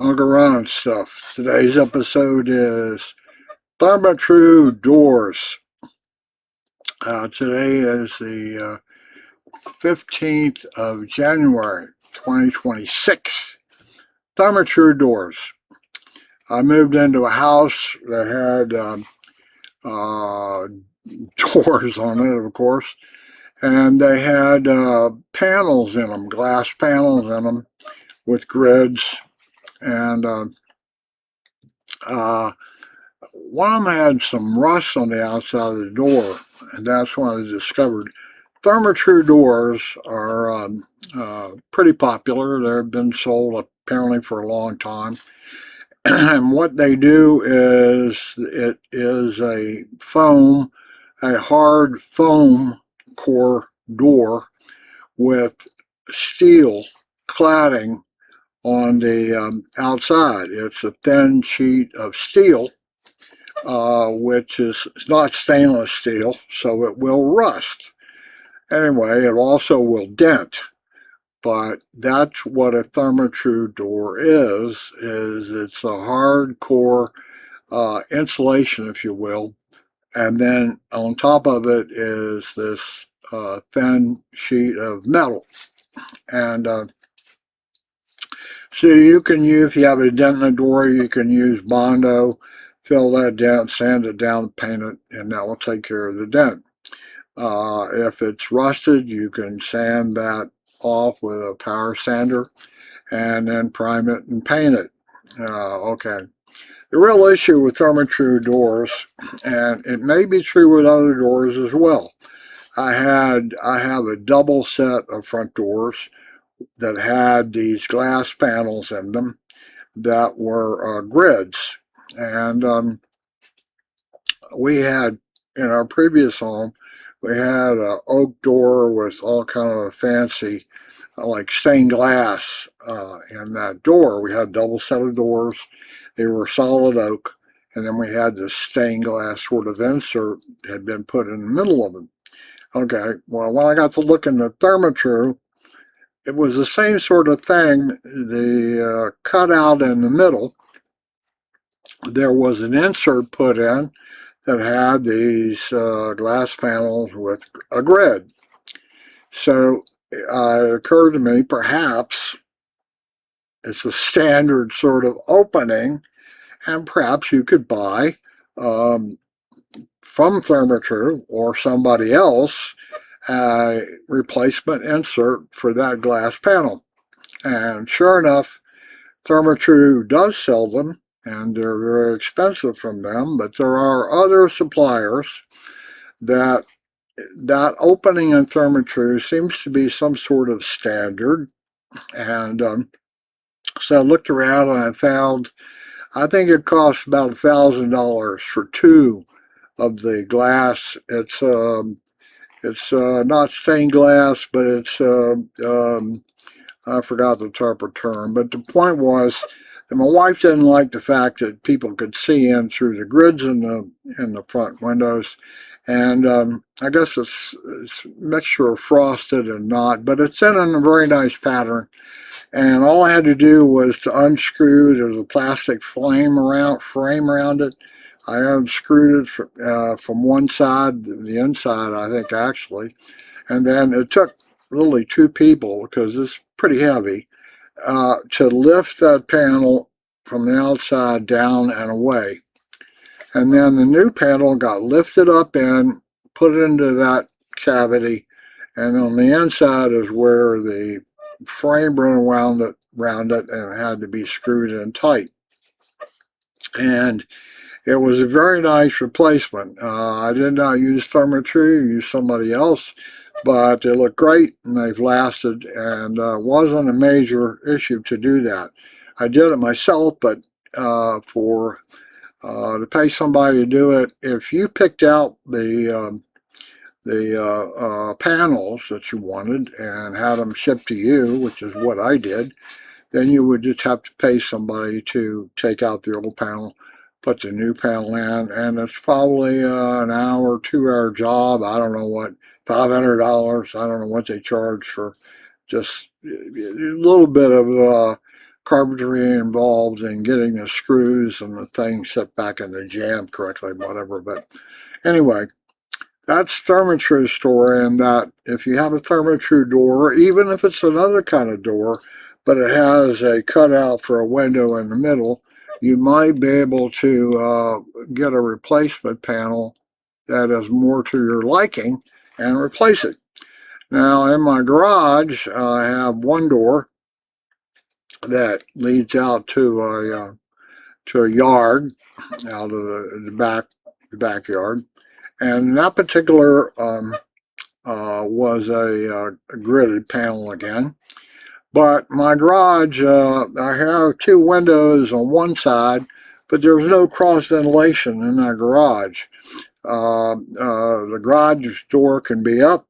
Uncle Ron stuff. Today's episode is Therma-tru doors. Today is the 15th of January, 2026. Therma-tru doors. I moved into a house that had doors on it, of course, and they had panels in them, glass panels in them with grids, and one of them had some rust on the outside of the door, and that's when I discovered Therma-tru doors are pretty popular. They've been sold apparently for a long time. And what they do is it is a hard foam core door with steel cladding on the outside. It's a thin sheet of steel, which is not stainless steel, so it will rust. Anyway, it also will dent, but that's what a Therma-tru door is it's a hardcore insulation, if you will, and then on top of it is this thin sheet of metal. And so you can use, if you have a dent in the door, you can use Bondo, fill that dent, sand it down, paint it, and that will take care of the dent. If it's rusted, you can sand that off with a power sander and then prime it and paint it. Okay. The real issue with Therma-tru doors, and it may be true with other doors as well. I have a double set of front doors that had these glass panels in them that were grids, and we had in our previous home we had an oak door with all kind of fancy like stained glass in that door. We had a double set of doors. They were solid oak, and then we had this stained glass sort of insert that had been put in the middle of them. Okay, well, when I got to look into Therma-tru, it was the same sort of thing. The cutout in the middle, there was an insert put in that had these glass panels with a grid. So it occurred to me, perhaps it's a standard sort of opening, and perhaps you could buy from Therma-tru or somebody else a replacement insert for that glass panel. And sure enough, Therma-tru does sell them, and they're very expensive from them, but there are other suppliers that opening in Therma-tru seems to be some sort of standard. And so I looked around and I found, I think it costs about $1,000 for two of the glass. It's not stained glass, but it's I forgot the proper term. But the point was that my wife didn't like the fact that people could see in through the grids in the front windows. And I guess it's a mixture of frosted and not, but it's in a very nice pattern. And all I had to do was to unscrew. There's a plastic frame around it. I unscrewed it from one side, the inside, I think, actually. And then it took really two people, because it's pretty heavy, to lift that panel from the outside down and away. And then the new panel got lifted up in, put it into that cavity, and on the inside is where the frame ran around it, and it had to be screwed in tight. And it was a very nice replacement. I did not use Therma-tru, used somebody else, but they look great and they've lasted, and wasn't a major issue to do that. I did it myself, but to pay somebody to do it, if you picked out the panels that you wanted and had them shipped to you, which is what I did, then you would just have to pay somebody to take out the old panel, put the new panel in, and it's probably an hour, 2 hour job. I don't know what, $500. I don't know what they charge for just a little bit of carpentry involved in getting the screws and the thing set back in the jam correctly, whatever. But anyway, that's Therma-tru's story, and that if you have a Therma-tru door, even if it's another kind of door, but it has a cutout for a window in the middle, you might be able to get a replacement panel that is more to your liking and replace it. Now, in my garage, I have one door that leads out to a yard, out of the backyard, and that particular was a gridded panel again. But my garage, I have two windows on one side, but there's no cross ventilation in that garage. The garage door can be up,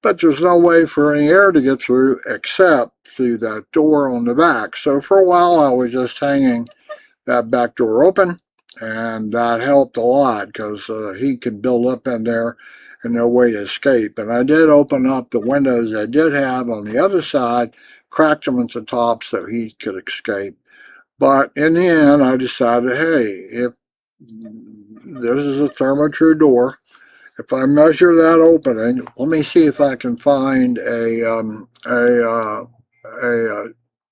but there's no way for any air to get through except through that door on the back. So for a while I was just hanging that back door open, and that helped a lot because heat could build up in there and no way to escape. And I did open up the windows I did have on the other side, cracked them at the top so heat could escape. But in the end, I decided, hey, if this is a Therma-tru door, if I measure that opening, let me see if I can find a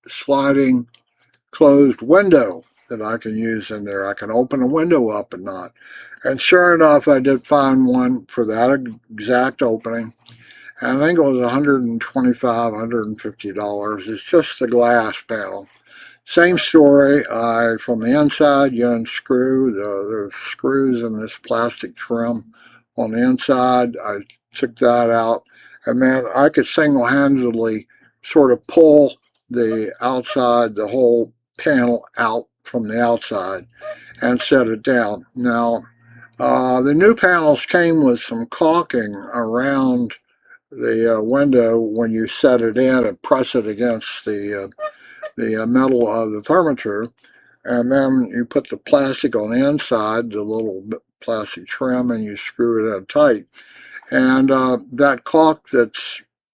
sliding closed window that I can use in there. I can open a window up and not. And sure enough, I did find one for that exact opening. And I think it was $125, $150. It's just a glass panel. Same story. From the inside, you unscrew the screws in this plastic trim on the inside. I took that out, and then I could single-handedly sort of pull the outside, the whole panel out from the outside and set it down. Now, the new panels came with some caulking around the window when you set it in and press it against the metal of the Therma-tru, and then you put the plastic on the inside, the little plastic trim, and you screw it in tight. And that caulk that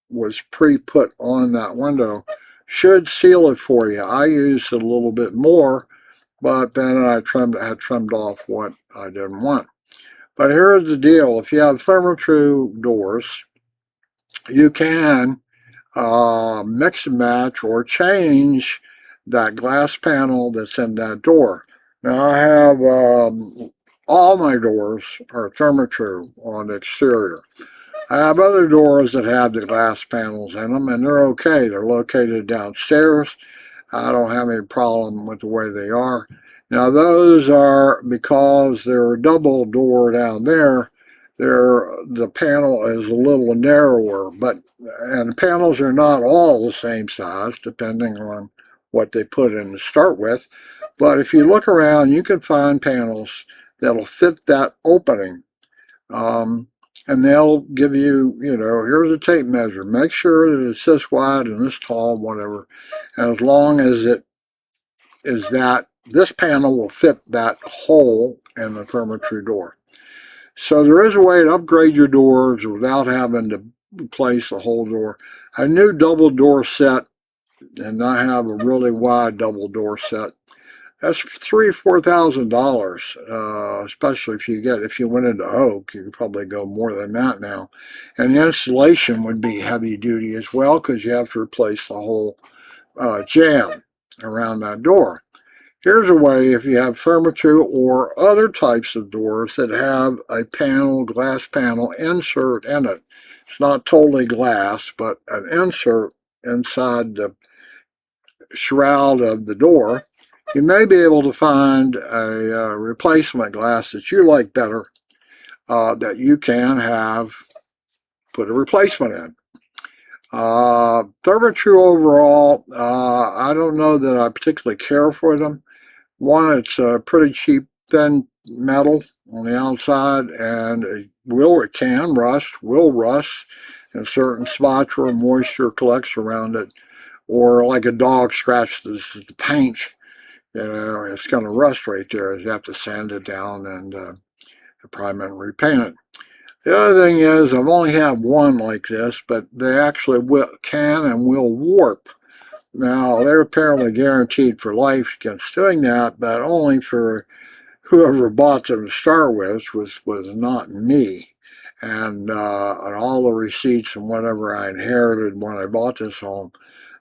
was pre-put on that window should seal it for you. I used a little bit more, but then I had trimmed off what I didn't want. But here's the deal. If you have Therma-tru doors, you can mix and match or change that glass panel that's in that door. Now I have all my doors are Therma-tru on the exterior. I have other doors that have the glass panels in them, and they're okay. They're located downstairs. I don't have any problem with the way they are. Now those are because they're a double door down there. The panel is a little narrower, and the panels are not all the same size, depending on what they put in to start with. But if you look around, you can find panels that'll fit that opening. And they'll give you, here's a tape measure. Make sure that it's this wide and this tall, whatever. And as long as it is that, this panel will fit that hole in the Therma-tru door. So there is a way to upgrade your doors without having to replace the whole door. A new double door set, and I have a really wide double door set. That's $3,000-$4,000, especially if you went into oak. You could probably go more than that now. And the installation would be heavy duty as well because you have to replace the whole jamb around that door. Here's a way, if you have Therma-tru or other types of doors that have a glass panel insert in it. It's not totally glass, but an insert inside the shroud of the door. You may be able to find a replacement glass that you like better that you can have put a replacement in. Therma-tru overall, I don't know that I particularly care for them. One, it's a pretty cheap, thin metal on the outside, and it can rust, will rust in certain spots where moisture collects around it, or like a dog scratches the paint. It's going to rust right there. You have to sand it down and prime and repaint it. The other thing is, I've only had one like this, but they actually can and will warp Now, they're apparently guaranteed for life against doing that, but only for whoever bought them to start with, was not me. And all the receipts and whatever I inherited when I bought this home,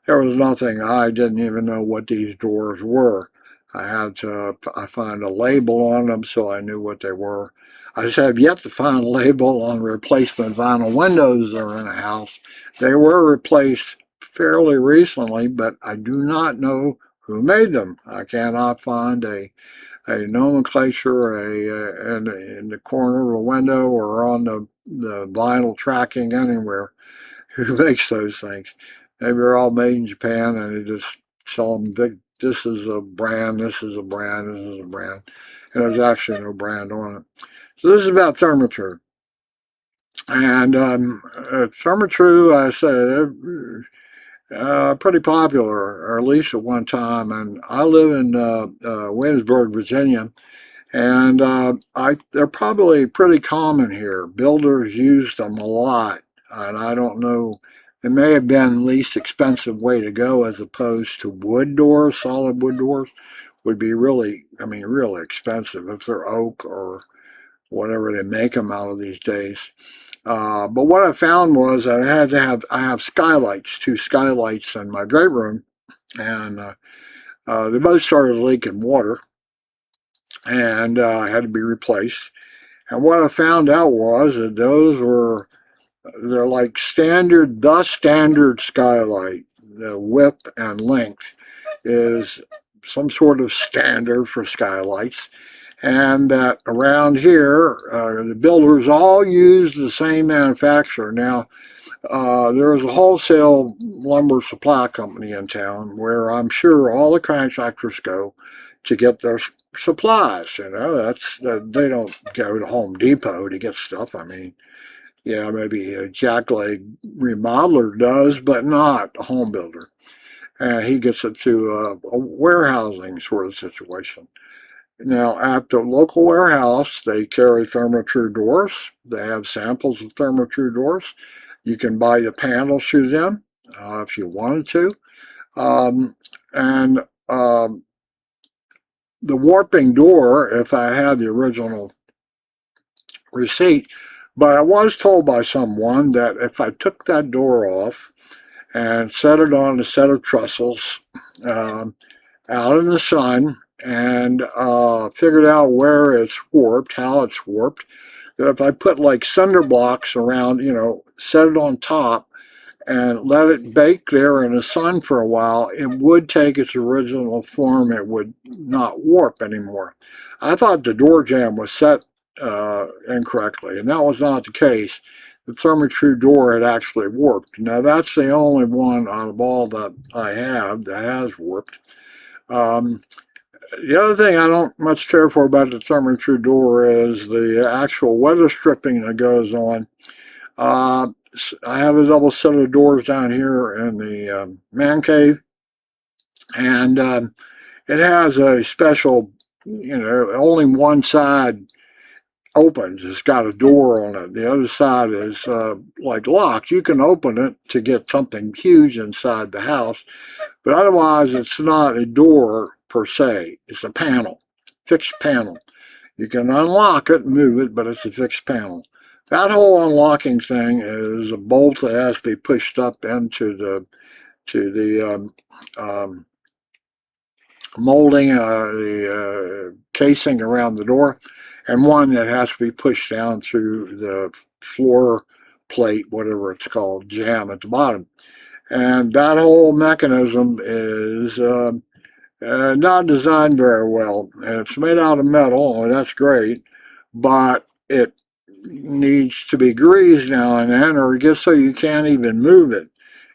there was nothing. I didn't even know what these doors were. I find a label on them so I knew what they were. I just have yet to find a label on replacement vinyl windows that are in a house. They were replaced fairly recently, but I do not know who made them. I cannot find a nomenclature in the corner of a window or on the vinyl tracking anywhere who makes those things. Maybe they're all made in Japan and they just sell them big. This is a brand, this is a brand, this is a brand. And there's actually no brand on it. So this is about Therma-tru. And Therma-tru, I said, pretty popular, or at least at one time. And I live in Williamsburg, Virginia. And they're probably pretty common here. Builders use them a lot. And I don't know, it may have been the least expensive way to go as opposed to wood doors. Solid wood doors would be really, I mean, really expensive if they're oak or whatever they make them out of these days. But what I found was that I have skylights, two skylights in my great room, and they both started leaking water and had to be replaced. And what I found out was that they're like the standard skylight. The width and length is some sort of standard for skylights. And that around here, the builders all use the same manufacturer. Now, there is a wholesale lumber supply company in town where I'm sure all the contractors go to get their supplies. They don't go to Home Depot to get stuff. I mean, yeah, maybe a jackleg remodeler does, but not a home builder. And he gets it through a warehousing sort of situation. Now, at the local warehouse, they carry Therma-tru doors. They have samples of Therma-tru doors. You can buy the panels through them if you wanted to. And the warping door, if I had the original receipt, but I was told by someone that if I took that door off and set it on a set of trestles out in the sun and figured out where it's warped, how it's warped, that if I put like cinder blocks around, set it on top and let it bake there in the sun for a while, it would take its original form. It would not warp anymore. I thought the door jamb was set incorrectly, and that was not the case. The Therma-tru door had actually warped. Now, that's the only one out of all that I have that has warped. The other thing I don't much care for about the Therma-tru door is the actual weather stripping that goes on. I have a double set of doors down here in the man cave, and it has a special, only one side opens. It's got a door on it. The other side is like locked. You can open it to get something huge inside the house, but otherwise it's not a door per se. It's a panel, fixed panel. You can unlock it and move it, but it's a fixed panel. That whole unlocking thing is a bolt that has to be pushed up into the molding, the casing around the door, and one that has to be pushed down through the floor plate, whatever it's called, jamb at the bottom. And that whole mechanism is not designed very well. It's made out of metal, and that's great, but it needs to be greased now and then, or it gets so you can't even move it.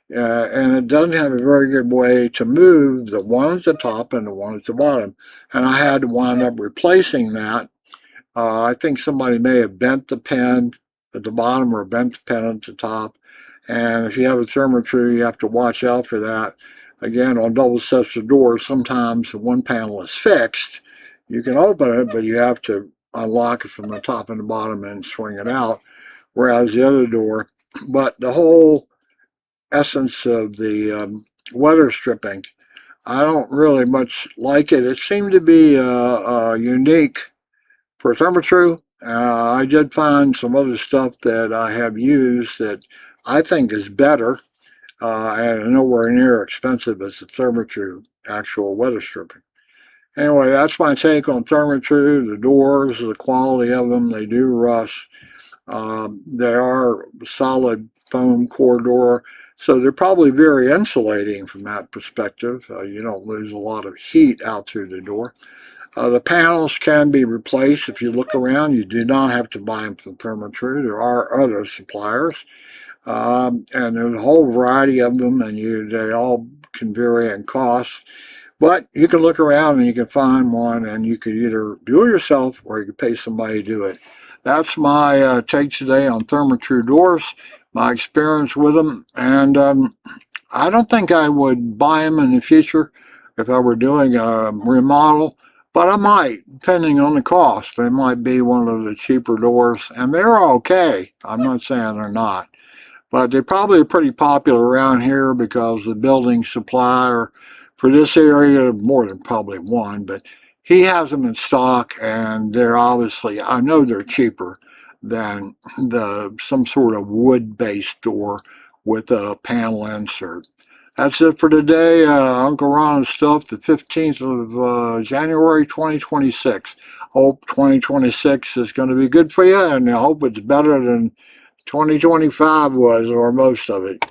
And it doesn't have a very good way to move the one at the top and the one at the bottom. And I had to wind up replacing that. I think somebody may have bent the pin at the bottom or bent the pin at the top. And if you have a Therma-tru, you have to watch out for that. Again, on double sets of doors, sometimes one panel is fixed. You can open it, but you have to unlock it from the top and the bottom and swing it out. Whereas the other door, but the whole essence of the weather stripping. I don't really much like it. It seemed to be unique for Therma-tru. I did find some other stuff that I have used that I think is better and nowhere near expensive as the Therma-tru actual weather stripping. Anyway, that's my take on Therma-tru. The doors, the quality of them, they do rust. They are solid foam core door, so they're probably very insulating from that perspective. You don't lose a lot of heat out through the door. The panels can be replaced if you look around. You do not have to buy them from Therma-tru. There are other suppliers, and there's a whole variety of them, and they all can vary in cost. But you can look around and you can find one, and you could either do it yourself or you could pay somebody to do it. That's my take today on Therma-tru doors, my experience with them, and I don't think I would buy them in the future if I were doing a remodel, but I might, depending on the cost. They might be one of the cheaper doors, and they're okay. I'm not saying they're not. But they're probably pretty popular around here because the building supplier for this area, more than probably one, but he has them in stock and they're obviously, I know they're cheaper than some sort of wood-based door with a panel insert. That's it for today. Uncle Ron's stuff, the 15th of January 2026. Hope 2026 is going to be good for you, and I hope it's better than 2025 was, or most of it.